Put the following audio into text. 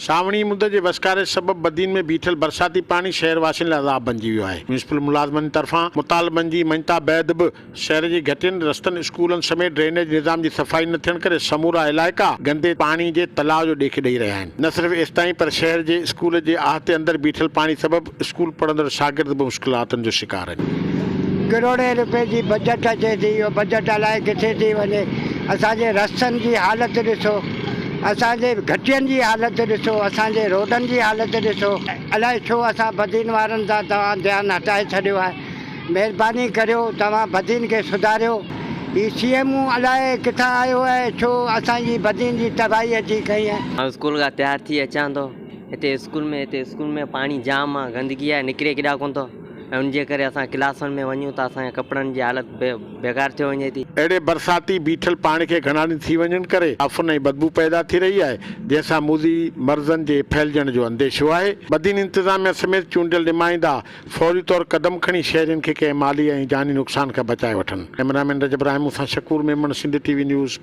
सावणी मुद्दे जे वसकारे सबब बदीन में बीठल बरसाती पानी शहर वासियुनि लाइ अज़ाब बणिजी वियो आहे। म्यूनिसिपल मुलाज़िमनि तरफ़ां मुतालबनि जी मञता बैदि बि शहर जे घटियुनि रस्तनि स्कूलनि समेत ड्रेनेज निज़ाम जी सफ़ाई न थियण करे समूरा इलाइक़ा गंदे पानी जे तलाउ जो ॾेख ॾेई रहिया आहिनि। न सिर्फ़ एसिताईं पर शहर जे स्कूल जे अहाते अंदरि बीठल पानी सबब स्कूल पढ़ंदड़ शागिर्द बि मुश्किलातुनि जो शिकार आहिनि। करोड़े रुपए जी बजट अचे थी, इहो बजट अलाए किथे थी वञे। असांजे रस्तनि जी हालति ॾिसो, असांजे घटियनि जी हालति ॾिसो, असांजे रोडनि जी हालति ॾिसो। अलाए छो असां बदीन वारनि सां तव्हां ध्यानु हटाए छॾियो आहे। महिरबानी करियो, तव्हां बदीन खे सुधारियो। ही CM अलाए किथां आयो आहे, छो असांजी बदीन जी तबाही अची कई आहे। स्कूल खां तयार थी अचां थो, हिते स्कूल में पाणी जाम आहे, गंदगी आहे, निकिरे केॾा कोन थो। ऐं उनजे करे असां क्लासनि में वञूं था, असांजे कपिड़नि जी हालति बेकार थी वञे थी। अहिड़े बरसाती बीठल पाणी खे घणा ॾींहं थी वञण करे आफ़न ऐं बदबू पैदा थी रही आहे, जंहिंसां मुज़ी मर्ज़नि जे फैलजण जो अंदेशो आहे। बदीन इंतिज़ामिया समेत चूंडियल नुमाइंदा फौरी तौर कदम खणी शहरियुनि खे कंहिं माली ऐं जानी नुक़सान खां बचाए वठनि। कैमरामैन रजब राहिमू सां शकूर मेमन, सिंध TV न्यूज़।